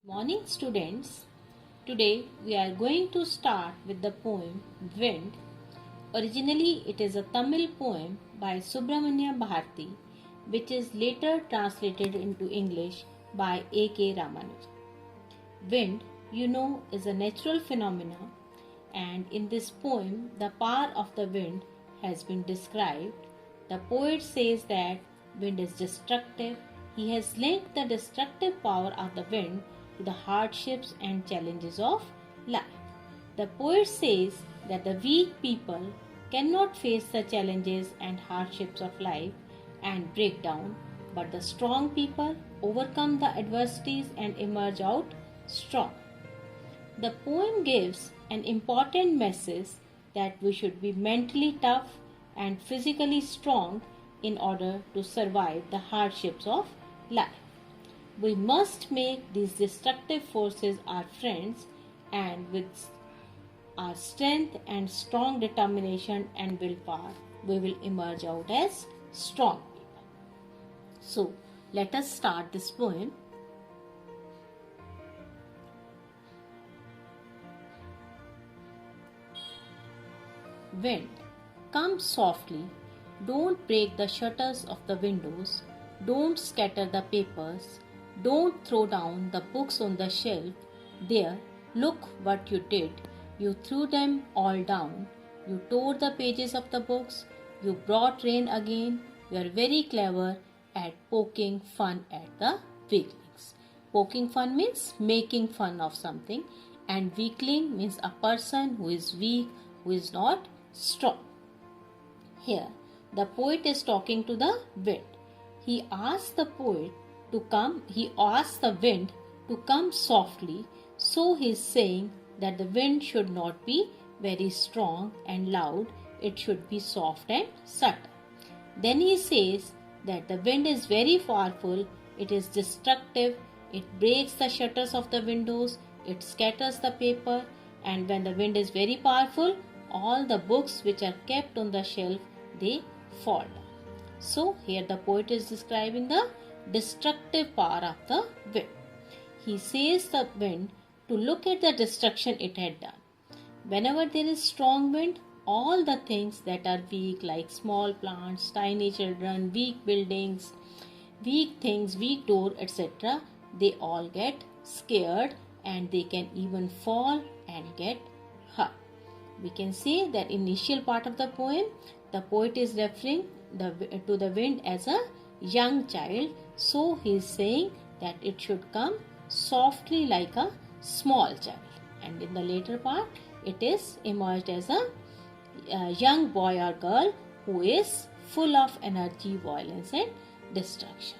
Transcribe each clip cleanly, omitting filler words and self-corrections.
Morning students, today we are going to start with the poem Wind. Originally it is a Tamil poem by Subramanya Bharati which is later translated into English by A.K. Ramanujan. Wind, is a natural phenomenon, and in this poem the power of the wind has been described. The poet says that wind is destructive. He has linked the destructive power of the wind to the hardships and challenges of life. The poet says that the weak people cannot face the challenges and hardships of life and break down, but the strong people overcome the adversities and emerge out strong. The poem gives an important message that we should be mentally tough and physically strong in order to survive the hardships of life. We must make these destructive forces our friends, and with our strength and strong determination and willpower, we will emerge out as strong people. So, let us start this poem. Wind, come softly. Don't break the shutters of the windows. Don't scatter the papers. Don't throw down the books on the shelf. There, look what you did. You threw them all down. You tore the pages of the books. You brought rain again. You are very clever at poking fun at the weaklings. Poking fun means making fun of something, and weakling means a person who is weak, who is not strong. Here, the poet is talking to the wind. He asks the wind to come softly. So he is saying that the wind should not be very strong and loud, it should be soft and subtle. Then he says that the wind is very powerful, it is destructive, it breaks the shutters of the windows, it scatters the paper, and when the wind is very powerful, all the books which are kept on the shelf, they fall down. So here the poet is describing the destructive power of the wind. He says the wind to look at the destruction it had done. Whenever there is strong wind, all the things that are weak, like small plants, tiny children, weak buildings, weak things, weak door, etc., they all get scared and they can even fall and get hurt. We can say that initial part of the poem, the poet is referring to the wind as a young child. So he is saying that it should come softly like a small child. And in the later part, it is emerged as a young boy or girl who is full of energy, violence and destruction.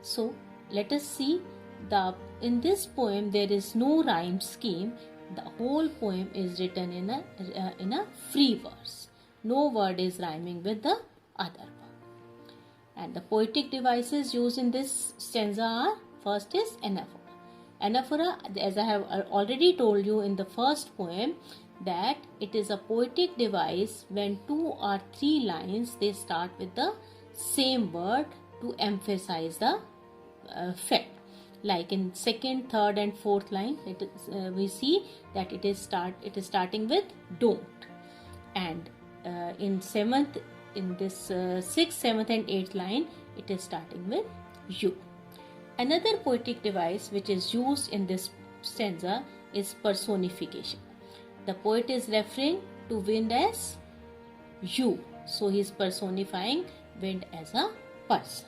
So let us see in this poem there is no rhyme scheme. The whole poem is written in a free verse. No word is rhyming with the other one. And the poetic devices used in this stanza are: first is anaphora. Anaphora, as I have already told you in the first poem, that it is a poetic device when 2 or 3 lines they start with the same word to emphasize the fact. Like in second, third and fourth line, we see that it is starting with don't, and in this 6th, 7th and 8th line, it is starting with you. Another poetic device which is used in this stanza is personification. The poet is referring to wind as you, so he is personifying wind as a person.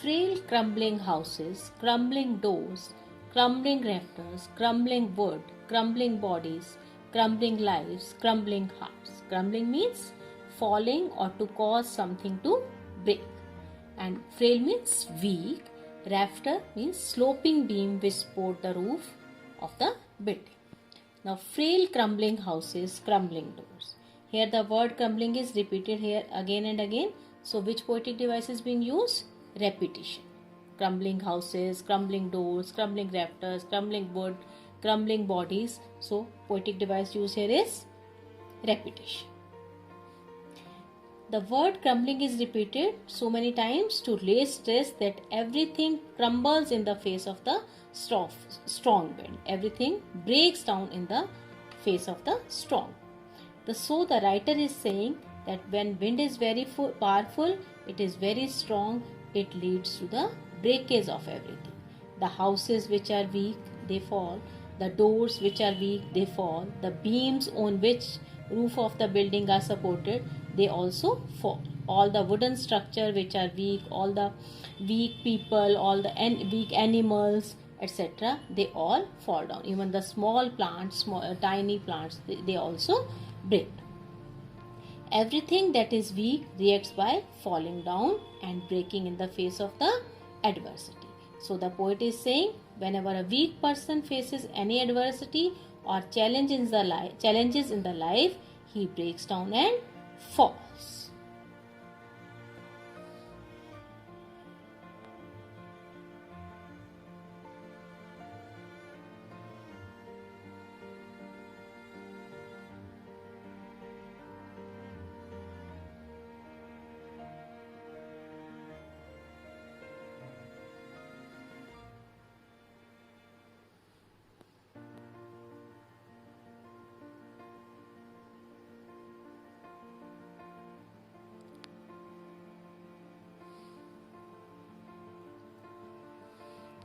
Frail crumbling houses, crumbling doors, crumbling rafters, crumbling wood, crumbling bodies, crumbling lives, crumbling hearts. Crumbling means falling or to cause something to break. And frail means weak. Rafter means sloping beam which support the roof of the building. Now, frail crumbling houses, crumbling doors. Here the word crumbling is repeated here again and again. So, which poetic device is being used? Repetition. Crumbling houses, crumbling doors, crumbling rafters, crumbling wood, crumbling bodies. So, poetic device used here is repetition. The word crumbling is repeated so many times to lay stress that everything crumbles in the face of the strong wind. Everything breaks down in the face of the storm. So the writer is saying that when wind is very powerful, it is very strong, it leads to the breakage of everything. The houses which are weak, they fall. The doors which are weak, they fall. The beams on which roof of the building are supported, they also fall. All the wooden structure which are weak, all the weak people, all the weak animals, etc., they all fall down. Even the small plants, tiny plants, they also break. Everything that is weak reacts by falling down and breaking in the face of the adversity. So the poet is saying, whenever a weak person faces any adversity or challenges in the life, he breaks down and falls.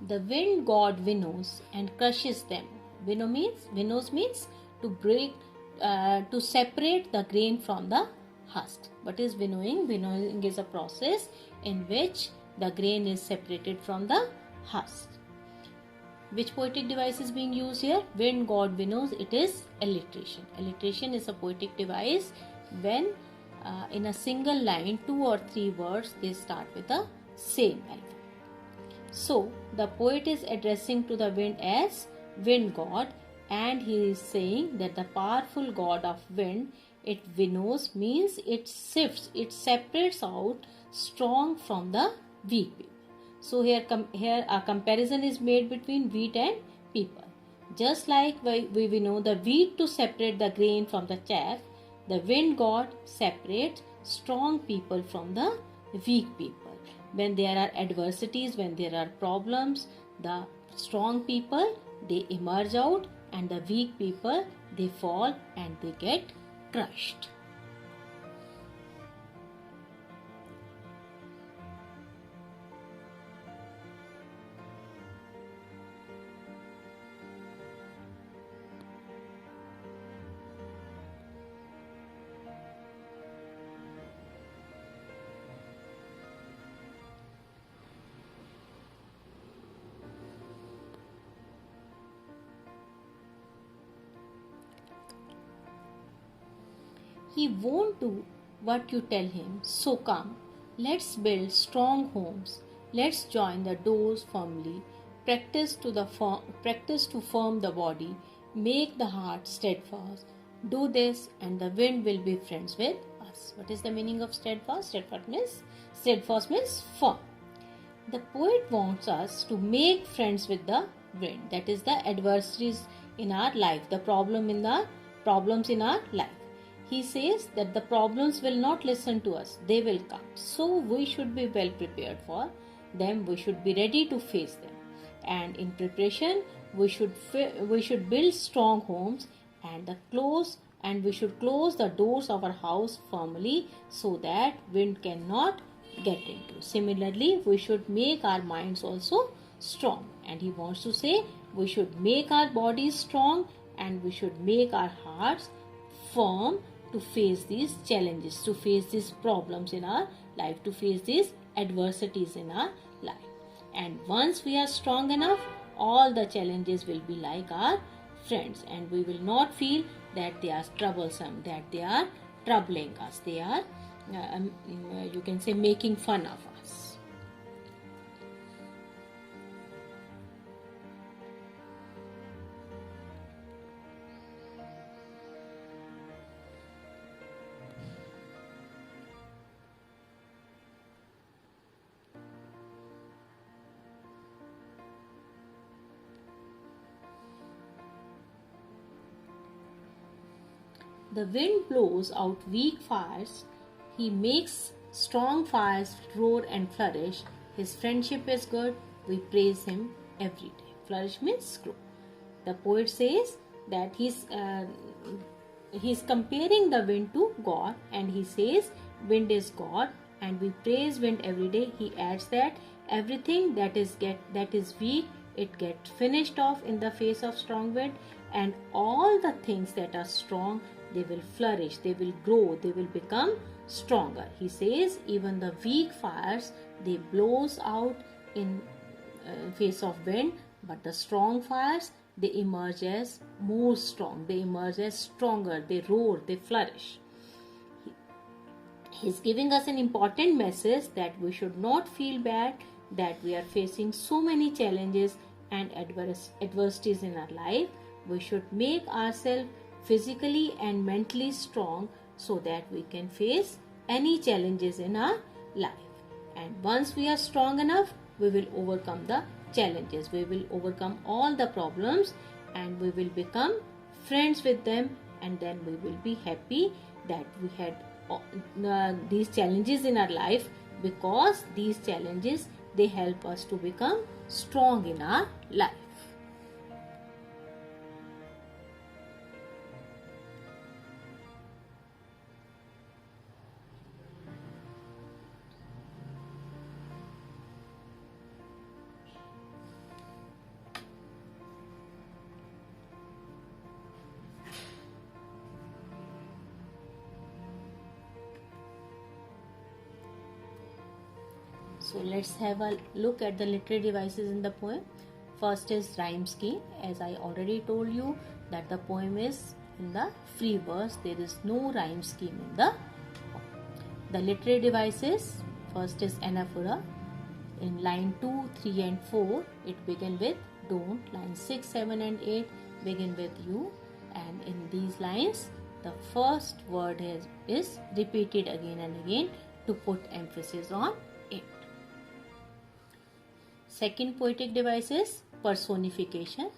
The wind god winnows and crushes them. Winnows means to break, to separate the grain from the husk. What is winnowing? Winnowing is a process in which the grain is separated from the husk. Which poetic device is being used here? Wind god winnows. It is alliteration. Alliteration is a poetic device when in a single line 2 or 3 words they start with the same alphabet. So, the poet is addressing to the wind as wind god, and he is saying that the powerful god of wind, it winnows means it sifts, it separates out strong from the weak people. So, here a comparison is made between wheat and people. Just like we winnow the wheat to separate the grain from the chaff, the wind god separates strong people from the weak people. When there are adversities, when there are problems, the strong people, they emerge out, and the weak people, they fall and they get crushed. He won't do what you tell him, so come, let's build strong homes, let's join the doors firmly, practice to firm the body, make the heart steadfast. Do this and the wind will be friends with us. What is the meaning of steadfast? Steadfast means firm. The poet wants us to make friends with the wind. That is the adversities in our life, the problems in our life. He says that the problems will not listen to us, they will come. So we should be well prepared for them, we should be ready to face them. And in preparation, we should build strong homes and we should close the doors of our house firmly so that wind cannot get into. Similarly, we should make our minds also strong. And he wants to say we should make our bodies strong and we should make our hearts firm to face these challenges, to face these problems in our life, to face these adversities in our life. And once we are strong enough, all the challenges will be like our friends, and we will not feel that they are troublesome, that they are troubling us, they are you can say making fun of us. the wind blows out weak fires, he makes strong fires roar and flourish. His friendship is good, we praise him every day. Flourish means grow. The poet says that he's comparing the wind to God, and he says wind is God and we praise wind every day. He adds that everything that is weak, it gets finished off in the face of strong wind, and all the things that are strong, they will flourish, they will grow, they will become stronger. He says even the weak fires, they blows out in face of wind, but the strong fires, they emerge as more strong, they emerge as stronger, they roar, they flourish. He's giving us an important message that we should not feel bad that we are facing so many challenges and adversities in our life. We should make ourselves physically and mentally strong so that we can face any challenges in our life. And once we are strong enough, we will overcome the challenges, we will overcome all the problems, and we will become friends with them, and then we will be happy that we had these challenges in our life, because these challenges, they help us to become strong in our life. So let's have a look at the literary devices in the poem. First is rhyme scheme. As I already told you that the poem is in the free verse. There is no rhyme scheme in the poem. The literary devices, first is anaphora. In line 2, 3 and 4, it begins with don't. Line 6, 7 and 8 begin with you. And in these lines, the first word is repeated again and again to put emphasis on it. Second poetic device is personification.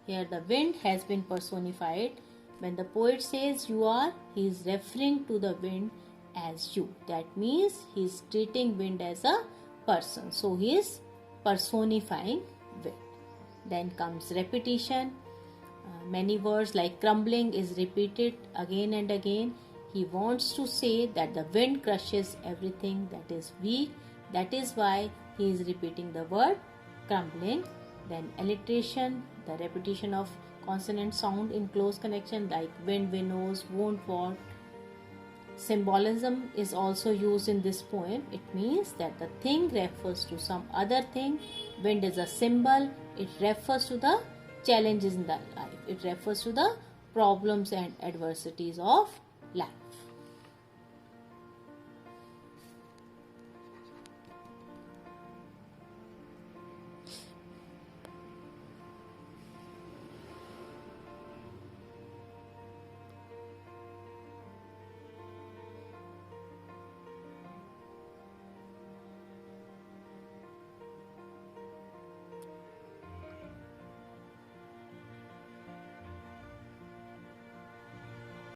Here the wind has been personified. When the poet says you are, he is referring to the wind as you. That means he is treating wind as a person. So he is personifying wind. Then comes repetition. Many words like crumbling is repeated again and again. He wants to say that the wind crushes everything that is weak. That is why he is repeating the word crumbling. Then alliteration, the repetition of consonant sound in close connection like wind, winnows, won't, what. Symbolism is also used in this poem. It means that the thing refers to some other thing. Wind is a symbol. It refers to the challenges in the life. It refers to the problems and adversities of life.